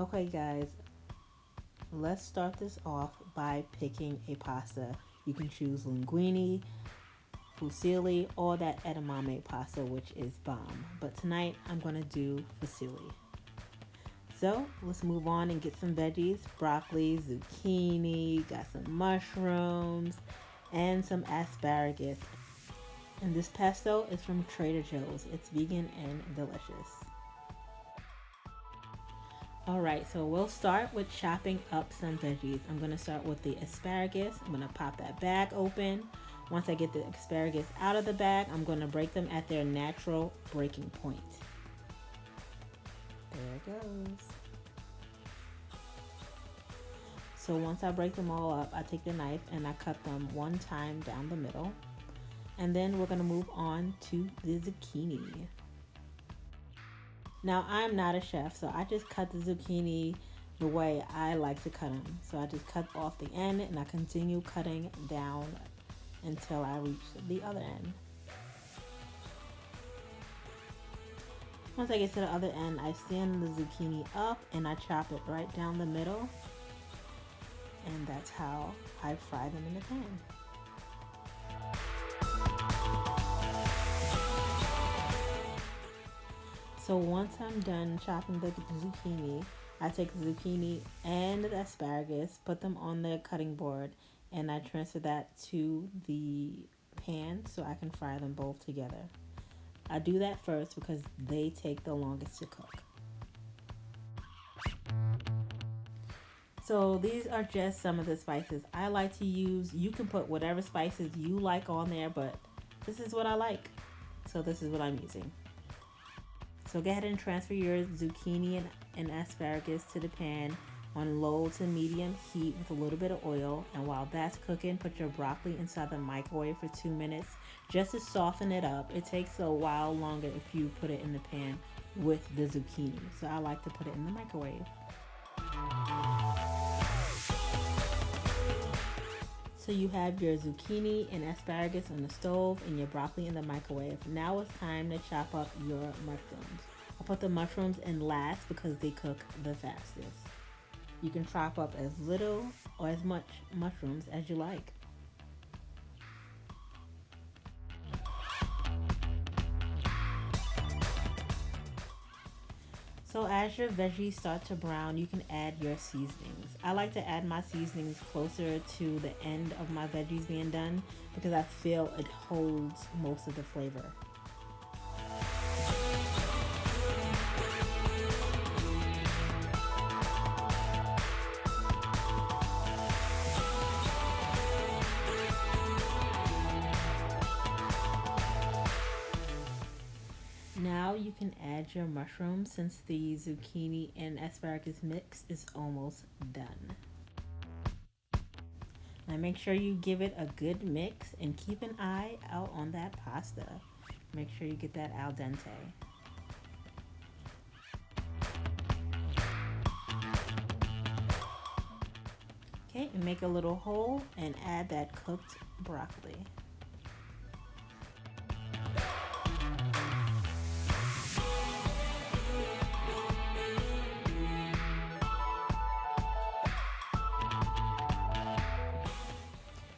Okay guys, let's start this off by picking a pasta. You can choose linguine, fusilli, or that edamame pasta, which is bomb. But tonight I'm going to do fusilli. So let's move on and get some veggies: broccoli, zucchini, got some mushrooms, and some asparagus. And this pesto is from Trader Joe's. It's vegan and delicious. Alright, so we'll start with chopping up some veggies. I'm going to start with the asparagus. I'm going to pop that bag open. Once I get the asparagus out of the bag, I'm going to break them at their natural breaking point. There it goes. So once I break them all up, I take the knife and I cut them one time down the middle. And then we're going to move on to the zucchini. Now, I'm not a chef, so I just cut the zucchini the way I like to cut them. So I just cut off the end and I continue cutting down until I reach the other end. Once I get to the other end, I stand the zucchini up and I chop it right down the middle. And that's how I fry them in the pan. So once I'm done chopping the zucchini, I take the zucchini and the asparagus, put them on the cutting board, and I transfer that to the pan so I can fry them both together. I do that first because they take the longest to cook. So these are just some of the spices I like to use. You can put whatever spices you like on there, but this is what I like. So this is what I'm using. So go ahead and transfer your zucchini and asparagus to the pan on low to medium heat with a little bit of oil. And while that's cooking, put your broccoli inside the microwave for 2 minutes just to soften it up. It takes a while longer if you put it in the pan with the zucchini. So I like to put it in the microwave. So you have your zucchini and asparagus on the stove and your broccoli in the microwave. Now it's time to chop up your mushrooms. I put the mushrooms in last because they cook the fastest. You can chop up as little or as much mushrooms as you like. So as your veggies start to brown, you can add your seasonings. I like to add my seasonings closer to the end of my veggies being done because I feel it holds most of the flavor. Now you can add your mushrooms since the zucchini and asparagus mix is almost done. Now make sure you give it a good mix and keep an eye out on that pasta. Make sure you get that al dente. Okay, and make a little hole and add that cooked broccoli.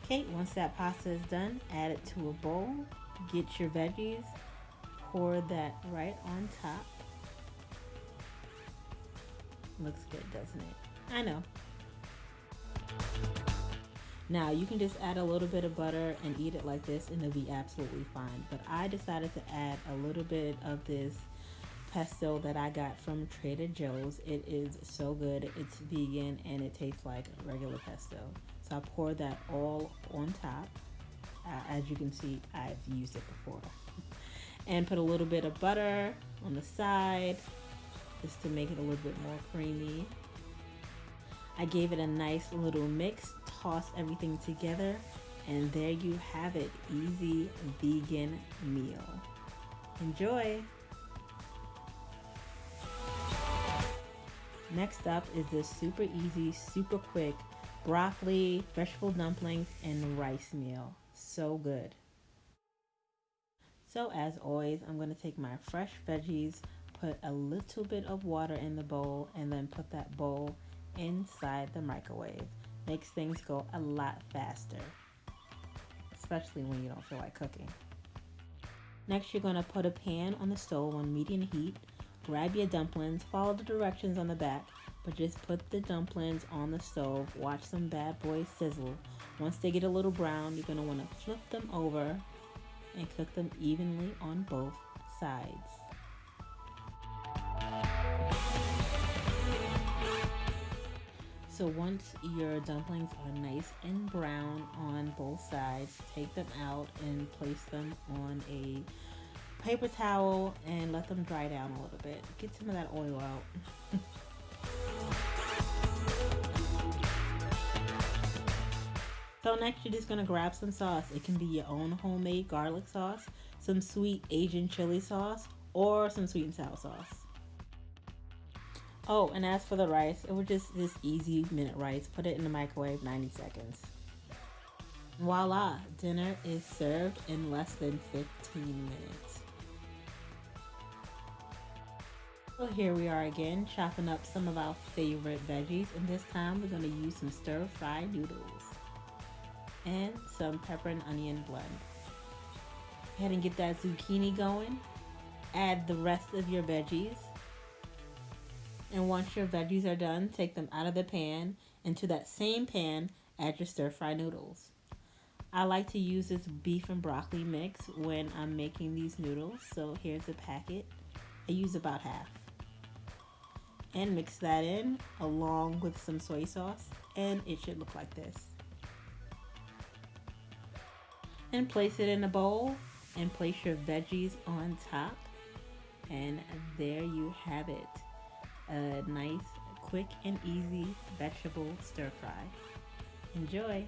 Okay, once that pasta is done, add it to a bowl. Get your veggies, pour that right on top. Looks good, doesn't it? I know. Now you can just add a little bit of butter and eat it like this and it'll be absolutely fine. But I decided to add a little bit of this pesto that I got from Trader Joe's. It is so good. It's vegan and it tastes like regular pesto. So I pour that all on top. As you can see, I've used it before. And put a little bit of butter on the side just to make it a little bit more creamy. I gave it a nice little mix, toss everything together, and there you have it. Easy vegan meal. Enjoy! Next up is this super easy, super quick broccoli, vegetable dumplings, and rice meal. So good. So as always, I'm going to take my fresh veggies, put put a little bit of water in the bowl and then put that bowl inside the microwave. Makes things go a lot faster, especially when you don't feel like cooking. Next, you're going to put a pan on the stove on medium heat. Grab your dumplings, follow the directions on the back, but just put the dumplings on the stove. Watch some bad boys sizzle. Once they get a little brown, you're going to want to flip them over and cook them evenly on both sides. So once your dumplings are nice and brown on both sides, take them out and place them on a paper towel and let them dry down a little bit. Get some of that oil out. So next you're just going to grab some sauce. It can be your own homemade garlic sauce, some sweet Asian chili sauce, or some sweet and sour sauce. Oh, and as for the rice, it was just this easy minute rice. Put it in the microwave, 90 seconds. Voila, dinner is served in less than 15 minutes. So here we are again, chopping up some of our favorite veggies, and this time we're going to use some stir-fried noodles and some pepper and onion blend. Go ahead and get that zucchini going. Add the rest of your veggies. And once your veggies are done, take them out of the pan. Into that same pan, add your stir-fry noodles. I like to use this beef and broccoli mix when I'm making these noodles. So here's a packet. I use about half. And mix that in along with some soy sauce, and it should look like this. And place it in a bowl and place your veggies on top. And there you have it. A nice, quick, and easy vegetable stir fry. Enjoy!